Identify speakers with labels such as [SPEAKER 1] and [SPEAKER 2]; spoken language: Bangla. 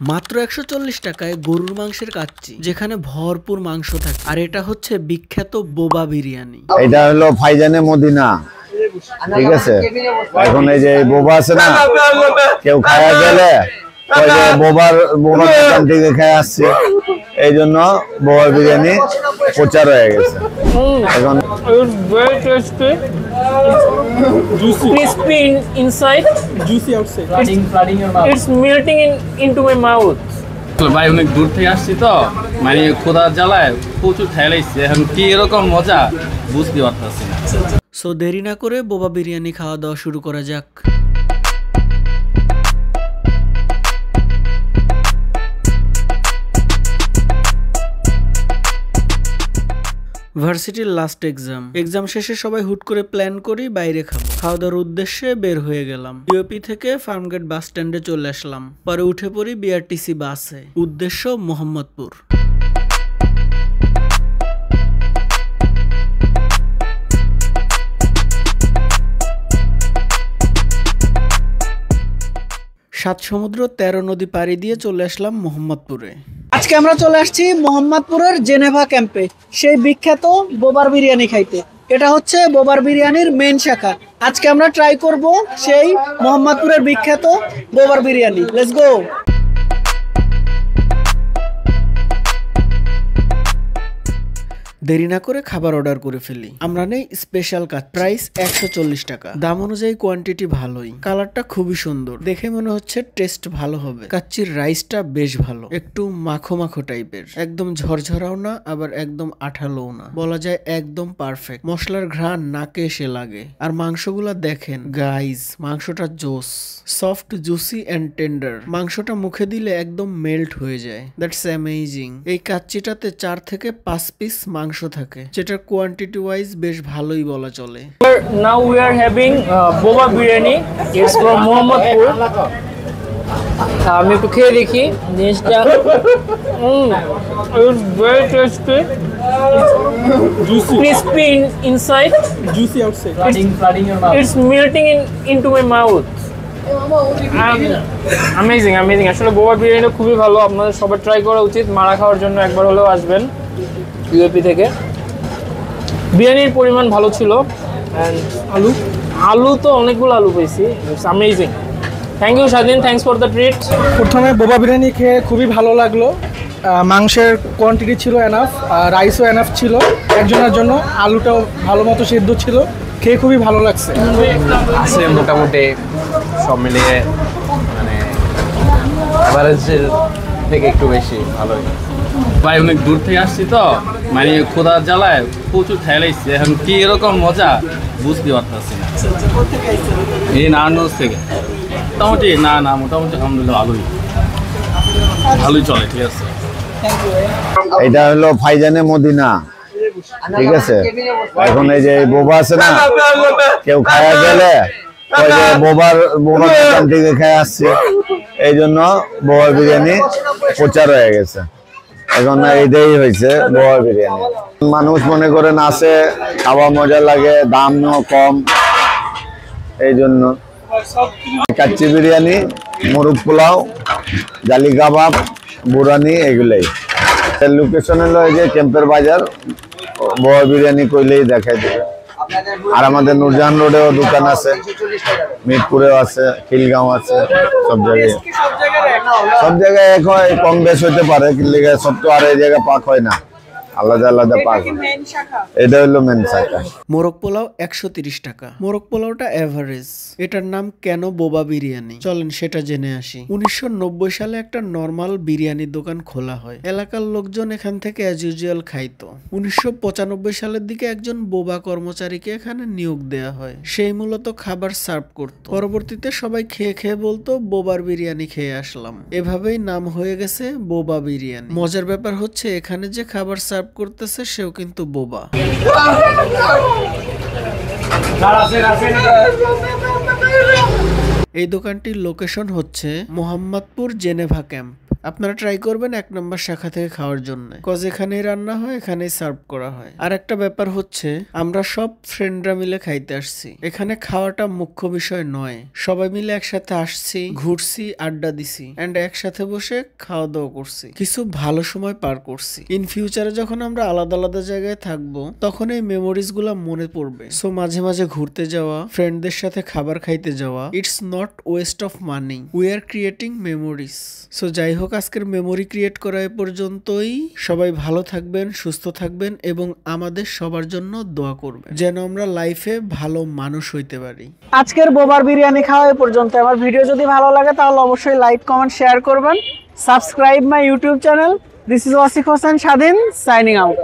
[SPEAKER 1] মাত্র ১৪০ টাকায় গরুর মাংসের কাচ্চি, যেখানে ভরপুর মাংস থাকে। আর এটা হচ্ছে বিখ্যাত বোবা বিরিয়ানি।
[SPEAKER 2] এটা হলো ভাইজানে মদিনা, ঠিক আছে। এখন এই যে বোবা আছে না, কেউ খায়া গেলে বোবার দোকান থেকে খেয়ে আসছে, এই জন্য বোবা বিরিয়ানি প্রচার হয়ে গেছে। এখন
[SPEAKER 3] juicy, crispy inside, juicy outside. Flooding your mouth. It's melting into my mouth.
[SPEAKER 4] ভাই অনেক দূর থেকে আসছি তো, মানে খোদার জ্বালায় প্রচুর খেয়ে লাইছি। এখন কি এরকম মজা বুঝতে পারতেছি না।
[SPEAKER 1] সো দেরি না করে বোবা বিরিয়ানি খাওয়া দাওয়া শুরু করা যাক। ভার্সিটির লাস্ট এক্সাম শেষে সবাই হুট করে প্ল্যান করি বাইরে খাবো। খাওয়া দাওয়ার উদ্দেশ্যে বের হয়ে গেলাম। ইউপি থেকে ফার্মগেট বাস স্ট্যান্ডে চলে আসলাম। পরে উঠে পড়ি বিআরটিসি বাসে, উদ্দেশ্য মোহাম্মদপুর। সাত সমুদ্র 13 নদী পাড়ি দিয়ে চলে আসলাম মোহাম্মদপুরে।
[SPEAKER 5] আজকে আমরা চলে আসছি মোহাম্মদপুরের জেনেভা ক্যাম্পে, সেই বিখ্যাত বোবার বিরিয়ানি খাইতে। এটা হচ্ছে বোবার বিরিয়ানির মেন শাখা। আজকে আমরা ট্রাই করব সেই মোহাম্মদপুরের বিখ্যাত বোবার বিরিয়ানি। Let's go.
[SPEAKER 1] দেরি না করে খাবার অর্ডার করে ফেলি। আমরা নেই স্পেশাল কাট, প্রাইস ১৪০ টাকা। দাম অনুযায়ী কোয়ান্টিটি ভালোই, কালারটা খুবই সুন্দর, দেখে মনে হচ্ছে টেস্ট ভালো হবে। কাচ্চির রাইসটা বেশ ভালো, একটু মাখো মাখো টাইপের, একদম ঝরঝরাও না আবার একদম আঠালোও না, বলা যায় একদম পারফেক্ট। মশলার ঘ্রাণ নাকে এসে লাগে। আর মাংসগুলা দেখেন গাইজ, মাংসটা জোস, সফট, জুসি এন্ড টেন্ডার। মাংসটা মুখে দিলে একদম মেল্ট হয়ে যায়। That's amazing. এই কাচ্চিটাতে 4 থেকে 5 পিস মাংস থাকে, যেটার কোয়ান্টিটি ওয়াইজ বেশ ভালোই বলা চলে।
[SPEAKER 3] Now we are having boba biryani. It's from Mohammadpur. আমি একটু খেয়ে দেখি জিনিসটা। It's very tasty. Juicy, crispy inside, juicy outside. Flooding your mouth. It's melting into my mouth. Amazing. আসলে বোবা বিরিয়ানি খুবই ভালো, আপনাদের সবার ট্রাই করা উচিত। মারা খাওয়ার জন্য একবার হলেও আসবেন ইউপি থেকে। বিরিয়ানির পরিমাণ ভালো ছিল। অ্যান্ড আলু তো অনেকগুলো আলু পেয়েছি। It's amazing. থ্যাংক ইউ স্বাধীন, থ্যাংকস ফর দ্য ট্রিট।
[SPEAKER 5] প্রথমে বোবা বিরিয়ানি খেয়ে খুবই ভালো লাগলো। মাংসের কোয়ান্টিটি ছিল এনাফ, রাইসও এনাফ ছিল একজনের জন্য, আলুটাও ভালো মতো সিদ্ধ ছিল, খেয়ে খুবই ভালো লাগছে।
[SPEAKER 4] আছে মোটামুটি সব মিলিয়ে, মানে এভারেজের থেকে একটু বেশি ভালোই। ভাই অনেক দূর থেকে আসছি তো, মানে খোদার জ্বালায় প্রচুর খেয়ে লাইছি। এখন কি এরকম মজা বুঝতে পারতেছি না। এই নারায়ণগঞ্জ থেকে মোটামুটি মোটামুটি আলহামদুলিল্লাহ ভালোই চলে, ঠিক আছে।
[SPEAKER 2] এটা হলো ভাইজানে মদিনা, ঠিক আছে। এখন এই যে বোবা আছে না, কেউ খায়া গেলে বোবার দোকান থেকে খেয়ে আসছে, এই জন্য বোবা বিরিয়ানি প্রচার হয়ে গেছে। এখন এইটাই হয়েছে বোবা বিরিয়ানি। মানুষ মনে করেন আসে, খাওয়া মজা লাগে, দামও কম, এই জন্য। কাচ্চি বিরিয়ানি, মুরগ পোলাও, জালি কাবাব, বুরানি, এগুলাই। লোকেশন হলো এই যে ক্যাম্পের বাজার। বোবা বিরিয়ানি কইলেই দেখাই দেবে। আর আমাদের নূরজাহান রোডেও দোকান আছে, মিরপুরেও আছে, খিলগাঁও আছে, সব জায়গায় এক হয়, কম বেশ হইতে পারে, কিন্তু সব তো আর এই জায়গায় পাক হয় না, আলাদা আলাদা পাক। এটা হলো মেন শাখা।
[SPEAKER 1] মোরগ পোলাও ১৩০ টাকা। মোরগ পোলাওটা এভারেজ। এটার নাম কেন বোবা বিরিয়ানি, চলেন সেটা জেনে আসি। ১৯৯০ সালে একটা নর্মাল বিরিয়ানির দোকান খোলা হয়। এলাকার লোকজন এখান থেকে অ্যাজ ইউজুয়াল খাইতো। ১৯৯৫ সালের দিকে একজন বোবা কর্মচারীকে এখানে নিয়োগ দেয়া হয়। সেই মূলত খাবার সার্ভ করত। পরবর্তীতে সবাই খেয়ে খেয়ে বলতো বোবার বিরিয়ানি খেয়ে আসলাম। এভাবেই নাম হয়ে গেছে বোবা বিরিয়ানি। মজার ব্যাপার হচ্ছে এখানে যে খাবার সার্ভ করতেছে সেও কিন্তু বোবা। এই দোকানটির লোকেশন হচ্ছে মোহাম্মদপুর জেনেভা ক্যাম্প। আপনারা ট্রাই করবেন 1 নম্বর শাখা থেকে খাওয়ার জন্য, কজ এখানেই রান্না হয়, এখানেই সার্ভ করা হয়। আর একটা ব্যাপার হচ্ছে আমরা সব ফ্রেন্ডরা মিলে খাইতে আসছি, এখানে খাওয়াটা মুখ্য বিষয় নয়। সবাই মিলে একসাথে আসছি, ঘুরছি, আড্ডা দিছি এন্ড একসাথে বসে খাওয়া দাওয়া করছি, কিছু ভালো সময় পার করছি। ইন ফিউচারে যখন আমরা আলাদা আলাদা জায়গায় থাকবো তখন এই মেমোরিজ গুলা মনে পড়বে। সো মাঝে মাঝে ঘুরতে যাওয়া, ফ্রেন্ডদের সাথে খাবার খাইতে যাওয়া, it's not waste of money, we are creating memories. So যাই হোক, আজকের মেমোরি ক্রিয়েট করা এ পর্যন্তই। সবাই ভালো থাকবেন, সুস্থ থাকবেন এবং আমাদের সবার জন্য দোয়া করবেন যেন আমরা লাইফে ভালো মানুষ হইতে পারি।
[SPEAKER 5] আজকের বোবার বিরিয়ানি খাওয়া এ পর্যন্ত। আমার ভিডিও যদি ভালো লাগে তাহলে অবশ্যই লাইক, কমেন্ট, শেয়ার করবেন। Subscribe my YouTube channel. This is Wasif Hossain স্বাধীন, সাইনিং আউট।